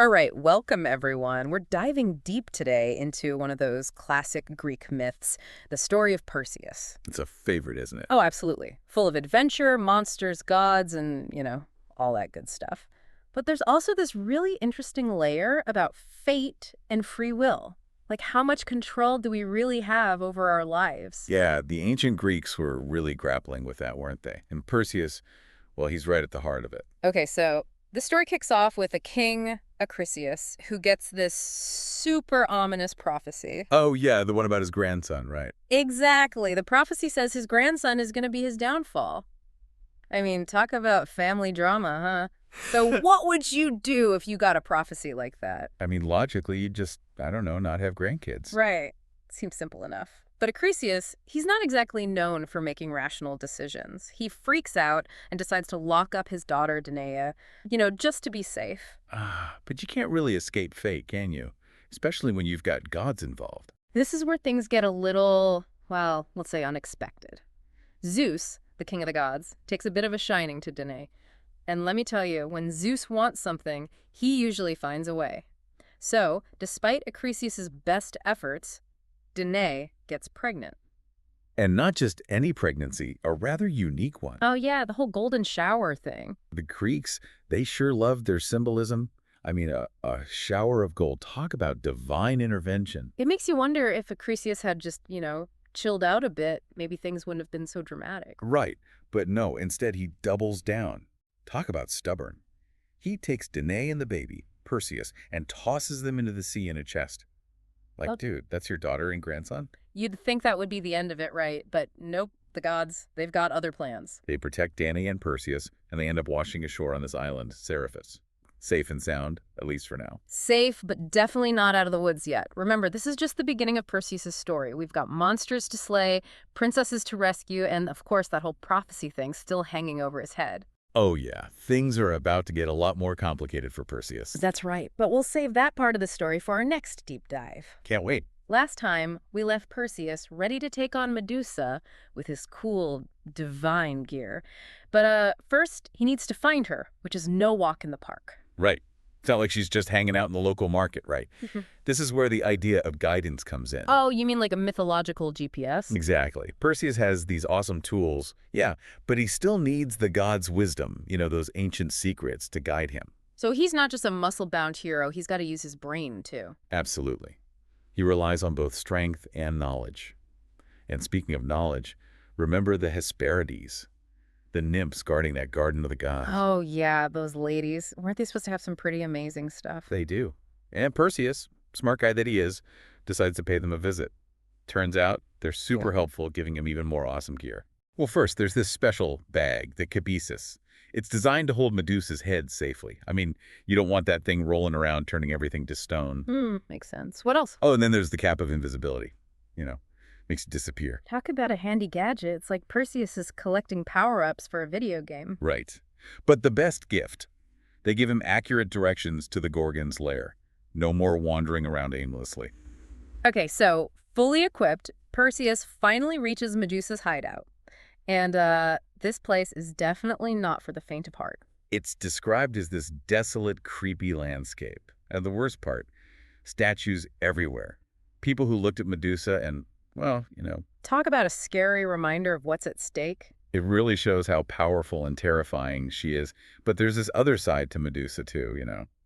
All right, welcome everyone. We're diving deep today into one of those classic Greek myths, the story of Perseus. It's a favorite, isn't it? Oh, absolutely. Full of adventure, monsters, gods, and, all that good stuff. But there's also this really interesting layer about fate and free will. Like, how much control do we really have over our lives? Yeah, the ancient Greeks were really grappling with that, weren't they? And Perseus, well, he's right at the heart of it. Okay, so the story kicks off with a king, Acrisius, who gets this super ominous prophecy. Oh, yeah, the one about his grandson, right? Exactly. The prophecy says his grandson is going to be his downfall. I mean, talk about family drama, huh? So what would you do if you got a prophecy like that? I mean, logically, you just, I don't know, not have grandkids. Right. Seems simple enough. But Acrisius, he's not exactly known for making rational decisions. He freaks out and decides to lock up his daughter, Danae, just to be safe. But you can't really escape fate, can you? Especially when you've got gods involved. This is where things get a little, well, let's say unexpected. Zeus, the king of the gods, takes a bit of a shining to Danae. And let me tell you, when Zeus wants something, he usually finds a way. So, despite Acrisius' best efforts, Danae gets pregnant. And not just any pregnancy, a rather unique one. Oh yeah, the whole golden shower thing. The Greeks, they sure loved their symbolism. I mean, a shower of gold. Talk about divine intervention. It makes you wonder if Acrisius had just, chilled out a bit, maybe things wouldn't have been so dramatic. Right, but no, instead he doubles down. Talk about stubborn. He takes Danae and the baby, Perseus, and tosses them into the sea in a chest. Like, Oh. dude, that's your daughter and grandson? You'd think that would be the end of it, right? But nope, the gods, they've got other plans. They protect Danae and Perseus, and they end up washing ashore on this island, Seriphus. Safe and sound, at least for now. Safe, but definitely not out of the woods yet. Remember, this is just the beginning of Perseus' story. We've got monsters to slay, princesses to rescue, and of course that whole prophecy thing still hanging over his head. Oh yeah, things are about to get a lot more complicated for Perseus. That's right, but we'll save that part of the story for our next deep dive. Can't wait. Last time, we left Perseus ready to take on Medusa with his cool, divine gear. But first, he needs to find her, which is no walk in the park. Right. It's not like she's just hanging out in the local market, right? This is where the idea of guidance comes in. Oh, you mean like a mythological GPS? Exactly. Perseus has these awesome tools, yeah, but he still needs the god's wisdom, those ancient secrets to guide him. So he's not just a muscle-bound hero, he's got to use his brain, too. Absolutely. He relies on both strength and knowledge. And speaking of knowledge, remember the Hesperides, the nymphs guarding that garden of the gods. Oh, yeah, those ladies. Weren't they supposed to have some pretty amazing stuff? They do. And Perseus, smart guy that he is, decides to pay them a visit. Turns out they're super helpful, giving him even more awesome gear. Well, first, there's this special bag, the cabesus. It's designed to hold Medusa's head safely. I mean, you don't want that thing rolling around, turning everything to stone. Makes sense. What else? Oh, and then there's the cap of invisibility. Makes it disappear. Talk about a handy gadget. It's like Perseus is collecting power-ups for a video game. Right. But the best gift, they give him accurate directions to the Gorgon's lair. No more wandering around aimlessly. Okay, so fully equipped, Perseus finally reaches Medusa's hideout. And this place is definitely not for the faint of heart. It's described as this desolate, creepy landscape. And the worst part, statues everywhere. People who looked at Medusa and, well, Talk about a scary reminder of what's at stake. it really shows how powerful and terrifying she is. But there's this other side to Medusa, too.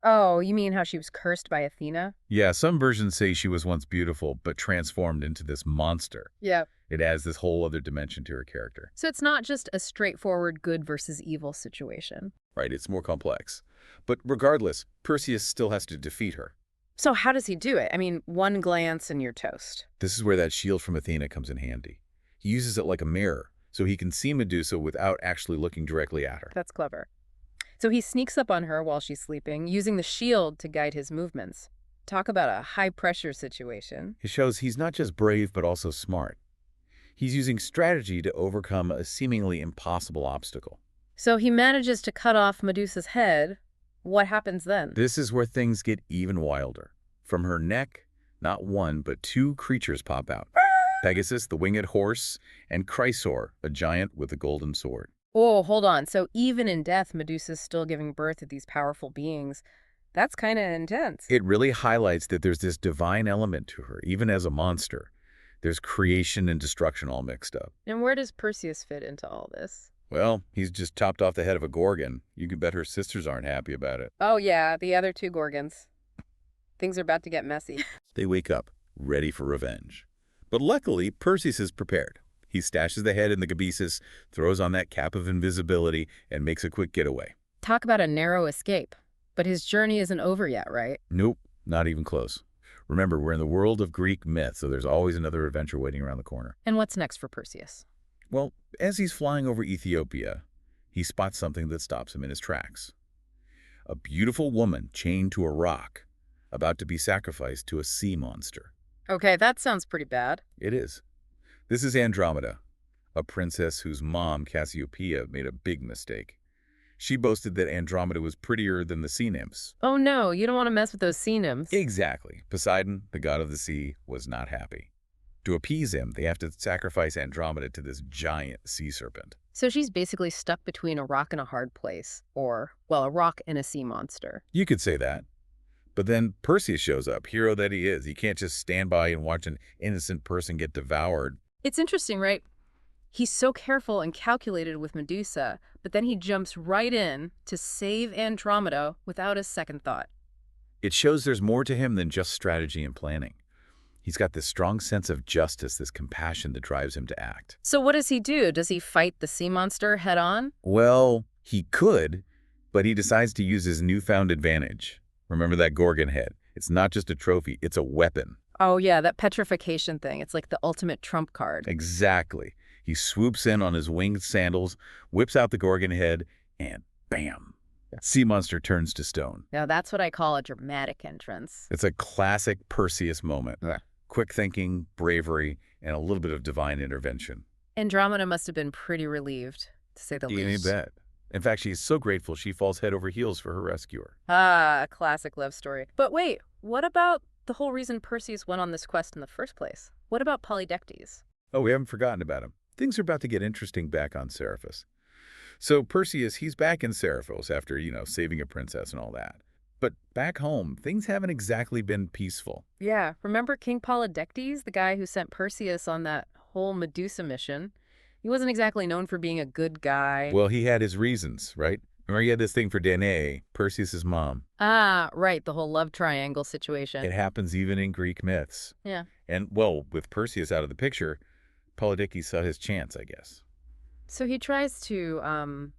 Oh, you mean how she was cursed by Athena? Yeah, some versions say she was once beautiful, but transformed into this monster. Yeah. It adds this whole other dimension to her character. So it's not just a straightforward good versus evil situation. Right, it's more complex. But regardless, Perseus still has to defeat her. So how does he do it? I mean, one glance and you're toast. This is where that shield from Athena comes in handy. He uses it like a mirror, so he can see Medusa without actually looking directly at her. That's clever. So he sneaks up on her while she's sleeping, using the shield to guide his movements. Talk about a high-pressure situation. It shows he's not just brave, but also smart. He's using strategy to overcome a seemingly impossible obstacle. So he manages to cut off Medusa's head. What happens then? This is where things get even wilder. From her neck, not one, but two creatures pop out. Pegasus, the winged horse, and Chrysaor, a giant with a golden sword. Oh, hold on. So even in death, Medusa's still giving birth to these powerful beings. That's kind of intense. It really highlights that there's this divine element to her, even as a monster. There's creation and destruction all mixed up. And where does Perseus fit into all this? Well, he's just chopped off the head of a Gorgon. You can bet her sisters aren't happy about it. Oh, yeah, the other two Gorgons. Things are about to get messy. They wake up, ready for revenge. But luckily, Perseus is prepared. He stashes the head in the cabesus, throws on that cap of invisibility, and makes a quick getaway. Talk about a narrow escape. But his journey isn't over yet, right? Nope, not even close. Remember, we're in the world of Greek myth, so there's always another adventure waiting around the corner. And what's next for Perseus? Well, as he's flying over Ethiopia, he spots something that stops him in his tracks. A beautiful woman chained to a rock, about to be sacrificed to a sea monster. Okay, that sounds pretty bad. It is. This is Andromeda, a princess whose mom, Cassiopeia, made a big mistake. She boasted that Andromeda was prettier than the sea nymphs. Oh no, you don't want to mess with those sea nymphs. Exactly. Poseidon, the god of the sea, was not happy. To appease him, they have to sacrifice Andromeda to this giant sea serpent. So she's basically stuck between a rock and a hard place. Or, well, a rock and a sea monster. You could say that. But then Perseus shows up, hero that he is. He can't just stand by and watch an innocent person get devoured. It's interesting, right? He's so careful and calculated with Medusa, but then he jumps right in to save Andromeda without a second thought. It shows there's more to him than just strategy and planning. He's got this strong sense of justice, this compassion that drives him to act. So what does he do? Does he fight the sea monster head on? Well, he could, but he decides to use his newfound advantage. Remember that Gorgon head? It's not just a trophy, it's a weapon. Oh yeah, that petrification thing. It's like the ultimate trump card. Exactly. He swoops in on his winged sandals, whips out the Gorgon head, and bam! That sea monster turns to stone. Now that's what I call a dramatic entrance. It's a classic Perseus moment. Yeah. Quick thinking, bravery, and a little bit of divine intervention. Andromeda must have been pretty relieved, to say the You least. bet. In fact, she's so grateful she falls head over heels for her rescuer. Ah, a classic love story. But wait, what about the whole reason Perseus went on this quest in the first place? What about Polydectes? Oh, we haven't forgotten about him. Things are about to get interesting back on Seriphus. So Perseus, he's back in Seriphos after, saving a princess and all that. But back home, things haven't exactly been peaceful. Yeah, remember King Polydectes, the guy who sent Perseus on that whole Medusa mission? He wasn't exactly known for being a good guy. Well, he had his reasons, right? Remember he had this thing for Danae, Perseus' mom. Ah, right, the whole love triangle situation. It happens even in Greek myths. Yeah. And, well, with Perseus out of the picture, Polydectes saw his chance, I guess. So he tries to,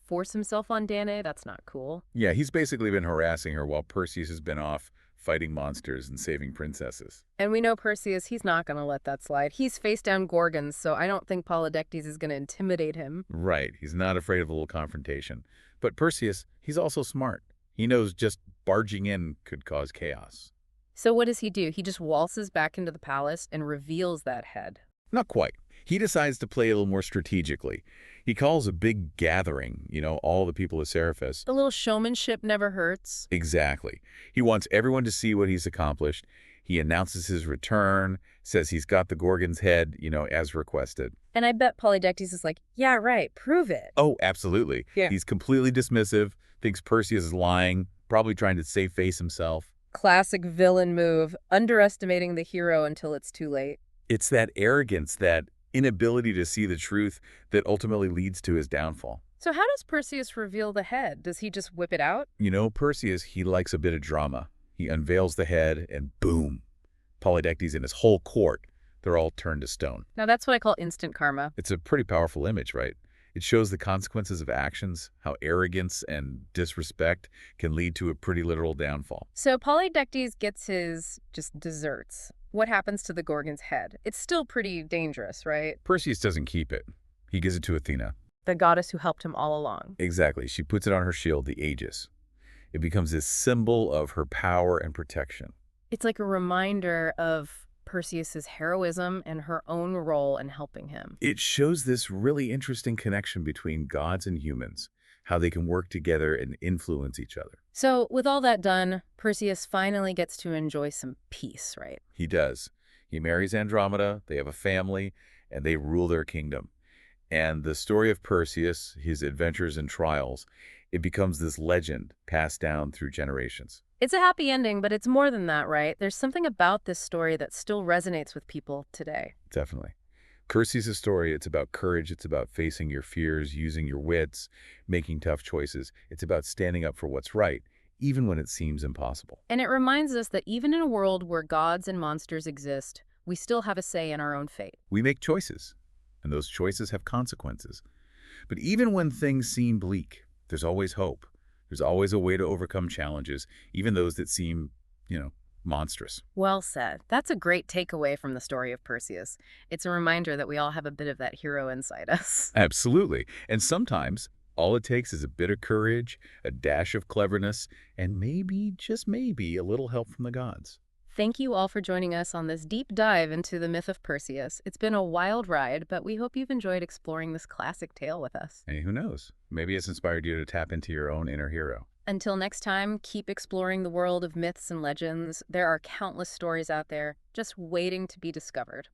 force himself on Danae? That's not cool. Yeah, he's basically been harassing her while Perseus has been off fighting monsters and saving princesses. And we know Perseus, he's not going to let that slide. He's faced down Gorgons, so I don't think Polydectes is going to intimidate him. Right, he's not afraid of a little confrontation. But Perseus, he's also smart. He knows just barging in could cause chaos. So what does he do? He just waltzes back into the palace and reveals that head. Not quite. He decides to play a little more strategically. He calls a big gathering, all the people of Seriphus. A little showmanship never hurts. Exactly. He wants everyone to see what he's accomplished. He announces his return, says he's got the Gorgon's head, as requested. And I bet Polydectes is like, yeah, right, prove it. Oh, absolutely. Yeah. He's completely dismissive, thinks Perseus is lying, probably trying to save face himself. Classic villain move, underestimating the hero until it's too late. It's that arrogance, that inability to see the truth that ultimately leads to his downfall. So how does Perseus reveal the head? Does he just whip it out? Perseus, he likes a bit of drama. He unveils the head and boom, Polydectes and his whole court, they're all turned to stone. Now that's what I call instant karma. It's a pretty powerful image, right? It shows the consequences of actions, how arrogance and disrespect can lead to a pretty literal downfall. So Polydectes gets his just desserts. What happens to the Gorgon's head? It's still pretty dangerous, right? Perseus doesn't keep it. He gives it to Athena. The goddess who helped him all along. Exactly. She puts it on her shield, the Aegis. It becomes this symbol of her power and protection. It's like a reminder of Perseus's heroism and her own role in helping him. It shows this really interesting connection between gods and humans, how they can work together and influence each other. So with all that done, Perseus finally gets to enjoy some peace, right? He does. He marries Andromeda, they have a family, and they rule their kingdom. And the story of Perseus, his adventures and trials, it becomes this legend passed down through generations. It's a happy ending, but it's more than that, right? There's something about this story that still resonates with people today. Definitely. Perseus' story, it's about courage, it's about facing your fears, using your wits, making tough choices. It's about standing up for what's right, even when it seems impossible. And it reminds us that even in a world where gods and monsters exist, we still have a say in our own fate. We make choices, and those choices have consequences. But even when things seem bleak, there's always hope. There's always a way to overcome challenges, even those that seem, monstrous. Well said. That's a great takeaway from the story of Perseus. It's a reminder that we all have a bit of that hero inside us. Absolutely. And sometimes all it takes is a bit of courage, a dash of cleverness, and maybe, just maybe, a little help from the gods. Thank you all for joining us on this deep dive into the myth of Perseus. It's been a wild ride, but we hope you've enjoyed exploring this classic tale with us. Hey, who knows? Maybe it's inspired you to tap into your own inner hero. Until next time, keep exploring the world of myths and legends. There are countless stories out there just waiting to be discovered.